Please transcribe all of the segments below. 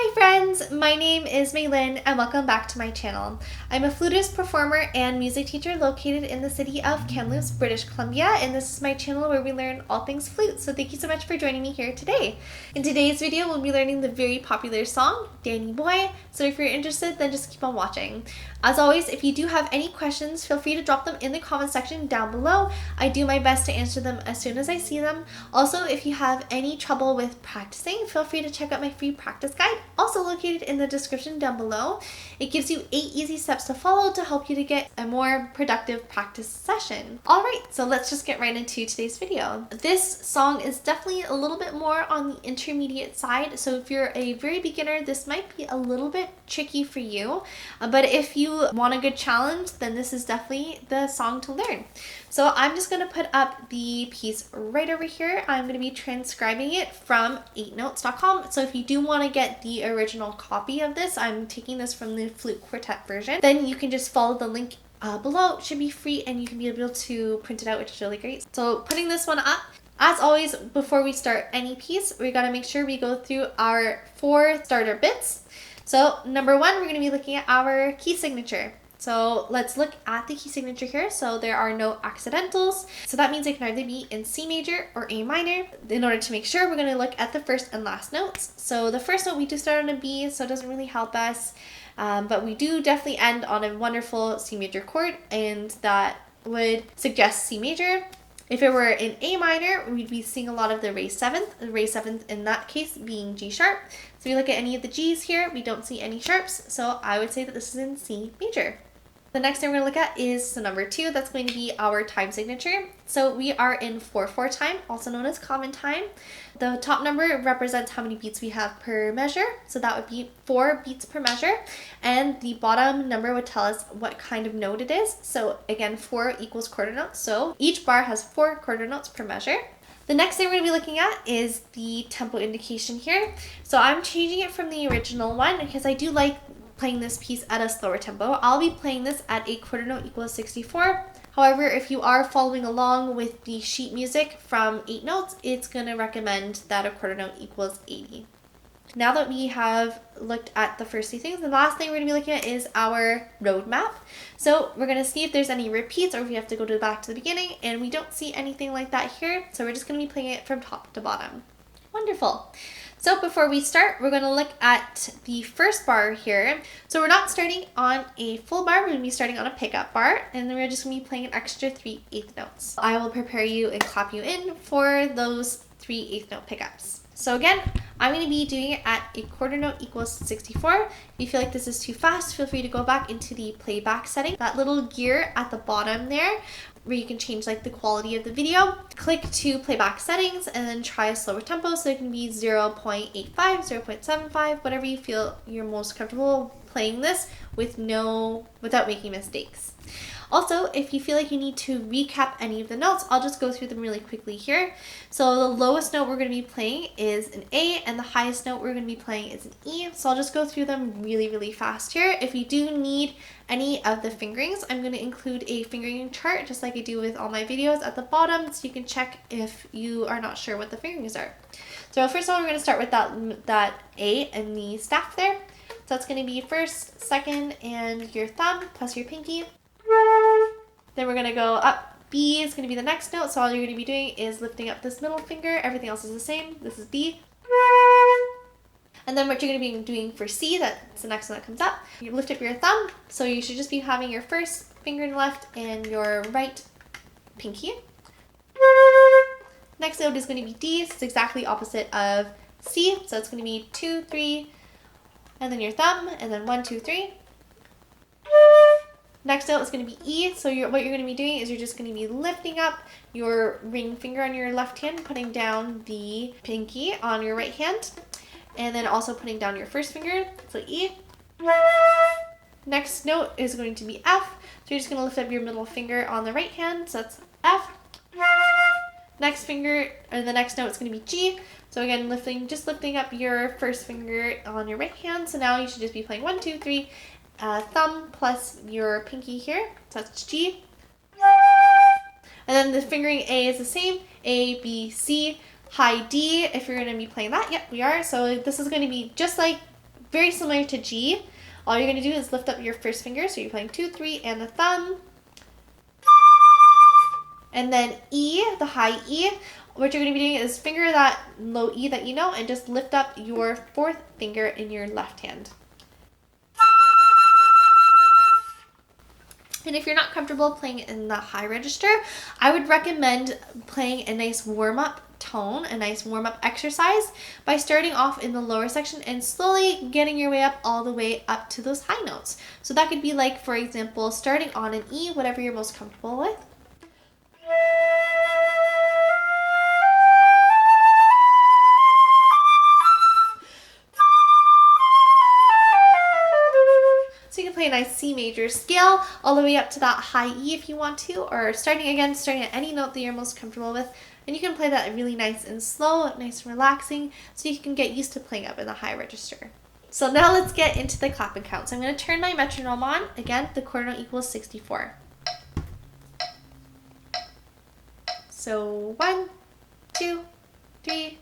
Hi friends, my name is Mailynn and welcome back to my channel. I'm a flutist, performer, and music teacher located in the city of Kamloops, British Columbia, and this is my channel where we learn all things flute, so thank you so much for joining me here today. In today's video, we'll be learning the very popular song, Danny Boy, so if you're interested, then just keep on watching. As always, if you do have any questions, feel free to drop them in the comment section down below. I do my best to answer them as soon as I see them. Also, if you have any trouble with practicing, feel free to check out my free practice guide, also located in the description down below. It gives you 8 easy steps to follow to help you to get a more productive practice session. Alright, so let's just get right into today's video. This song is definitely a little bit more on the intermediate side, so if you're a very beginner, this might be a little bit tricky for you, but if you want a good challenge, then this is definitely the song to learn. So I'm just going to put up the piece right over here. I'm going to be transcribing it from 8notes.com. So if you do want to get the original copy of this, I'm taking this from the Flute Quartet version, then you can just follow the link below. It should be free and you can be able to print it out, which is really great. So putting this one up, as always, before we start any piece, we got to make sure we go through our 4 starter bits. So number 1, we're going to be looking at our key signature. So let's look at the key signature here. So there are no accidentals. So that means it can either be in C major or A minor. In order to make sure, we're going to look at the first and last notes. So the first note we do start on a B, so it doesn't really help us. But we do definitely end on a wonderful C major chord, and that would suggest C major. If it were in A minor, we'd be seeing a lot of the raised 7th. The raised 7th in that case being G sharp. So if you look at any of the G's here, we don't see any sharps. So I would say that this is in C major. The next thing we're going to look at is the number 2. That's going to be our time signature. So we are in 4/4 time, also known as common time. The top number represents how many beats we have per measure. So that would be 4 beats per measure. And the bottom number would tell us what kind of note it is. So again, 4 equals quarter notes. So each bar has 4 quarter notes per measure. The next thing we're going to be looking at is the tempo indication here. So I'm changing it from the original one because I do like playing this piece at a slower tempo. I'll be playing this at a quarter note equals 64. However, if you are following along with the sheet music from 8 notes, it's going to recommend that a quarter note equals 80. Now that we have looked at the first 2 things, the last thing we're going to be looking at is our roadmap. So we're going to see if there's any repeats or if we have to go back to the beginning, and we don't see anything like that here. So we're just going to be playing it from top to bottom. Wonderful. So before we start, we're going to look at the first bar here. So we're not starting on a full bar, we're going to be starting on a pickup bar, and then we're just going to be playing an extra 3/8 notes. I will prepare you and clap you in for those 3/8 note pickups. So again, I'm going to be doing it at a quarter note equals 64. If you feel like this is too fast, feel free to go back into the playback setting. That little gear at the bottom there, where you can change like the quality of the video. Click to playback settings and then try a slower tempo. So it can be 0.85, 0.75, whatever you feel you're most comfortable playing this without making mistakes. Also, if you feel like you need to recap any of the notes, I'll just go through them really quickly here. So the lowest note we're going to be playing is an A, and the highest note we're going to be playing is an E. So I'll just go through them really, really fast here. If you do need any of the fingerings, I'm going to include a fingering chart, just like I do with all my videos, at the bottom, so you can check if you are not sure what the fingerings are. So first of all, we're going to start with that A and the staff there. So that's going to be first, second, and your thumb plus your pinky. Then we're going to go up. B is going to be the next note, so all you're going to be doing is lifting up this middle finger. Everything else is the same. This is B. And then what you're going to be doing for C, that's the next one that comes up. You lift up your thumb, so you should just be having your first finger in the left and your right pinky. Next note is going to be D, so it's exactly opposite of C, so it's going to be 2, 3, and then your thumb, and then 1, 2, 3. Next note is going to be E, so what you're going to be doing is you're just going to be lifting up your ring finger on your left hand, putting down the pinky on your right hand, and then also putting down your first finger, so E. Next note is going to be F, so you're just going to lift up your middle finger on the right hand, so that's F. Next finger, or the next note is going to be G, so again, just lifting up your first finger on your right hand, so now you should just be playing 1, 2, 3, thumb plus your pinky here, so that's G. And then the fingering A is the same, A, B, C, high D, if you're going to be playing that. Yep, we are. So this is going to be just like very similar to G. All you're going to do is lift up your first finger, so you're playing 2, 3, and the thumb. And then E, the high E, what you're going to be doing is finger that low E that you know and just lift up your fourth finger in your left hand. And if you're not comfortable playing in the high register, I would recommend playing a nice warm-up tone, a nice warm-up exercise by starting off in the lower section and slowly getting your way up all the way up to those high notes. So that could be like, for example, starting on an E, whatever you're most comfortable with. So you can play a nice C major scale all the way up to that high E if you want to, or starting at any note that you're most comfortable with. And you can play that really nice and slow, nice and relaxing, so you can get used to playing up in the high register. So now let's get into the clap and count. So I'm going to turn my metronome on. Again, the quarter note equals 64. So 1, 2, 3,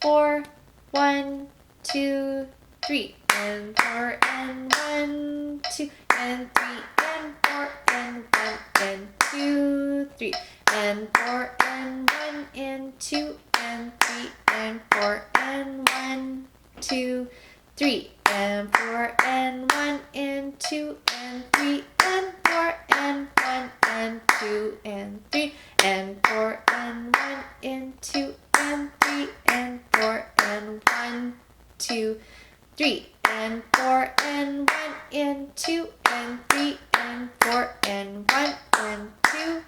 4, 1, 2, 3, and 4, and 1, 2, and 3, and 4, and 1, and 2, 3, and 4, and 1, and 2, and 3, and 4, and 1, 2, 3, and 4, and 1, and 2, and 3, and 4, and 1, and 2, and 3, and 4, and 1, and 2, and 3, and 4, and 1, 2, 3, and 4, and 1, and 2, and 3, and 4, and 1, and 2,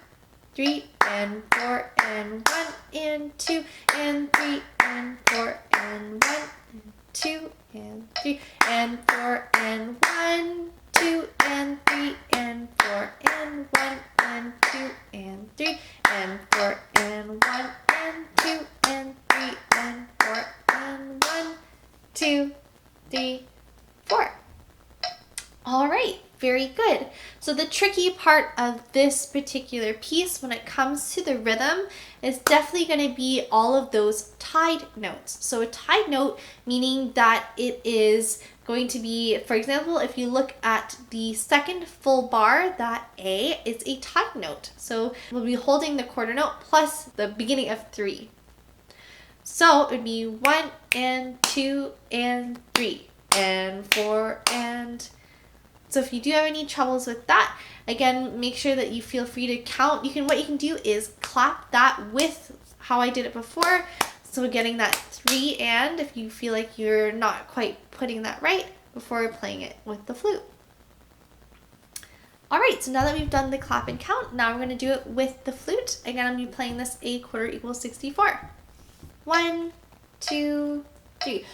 3, and 4, and 1, and 2, and 3, and 4, and 1, and 2, and 3, and 4, and 1, 2, and 3, and 4, and 1, and 2, and 3, and 4, and 1, and 2, and 3, and 4, and 1, 2, 3, 4. All right, very good. So the tricky part of this particular piece when it comes to the rhythm is definitely going to be all of those tied notes. So a tied note meaning that it is going to be, for example, if you look at the second full bar, that A is a tied note. So we'll be holding the quarter note plus the beginning of 3. So it would be 1 and 2 and 3 and 4 and... So if you do have any troubles with that, again, make sure that you feel free to count. What you can do is clap that with how I did it before. So getting that 3 and if you feel like you're not quite putting that right before playing it with the flute. All right, so now that we've done the clap and count, now we're going to do it with the flute. Again, I'm going to be playing this A quarter equals 64. 1, 2, 3.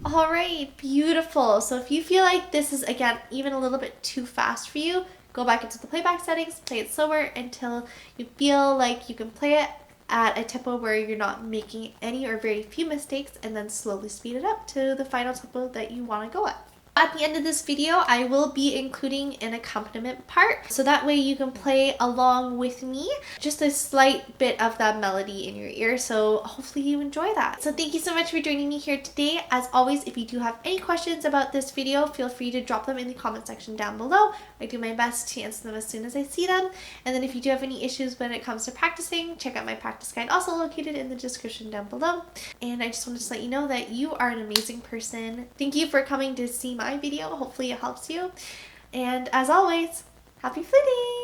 All right, beautiful. So if you feel like this is, again, even a little bit too fast for you, go back into the playback settings, play it slower until you feel like you can play it at a tempo where you're not making any or very few mistakes, and then slowly speed it up to the final tempo that you want to go at. At the end of this video, I will be including an accompaniment part, so that way you can play along with me, just a slight bit of that melody in your ear, so hopefully you enjoy that. So thank you so much for joining me here today. As always, if you do have any questions about this video, feel free to drop them in the comment section down below. I do my best to answer them as soon as I see them. And then if you do have any issues when it comes to practicing, check out my practice guide, also located in the description down below. And I just wanted to let you know that you are an amazing person. Thank you for coming to see my video. Hopefully it helps you. And as always, happy fluting!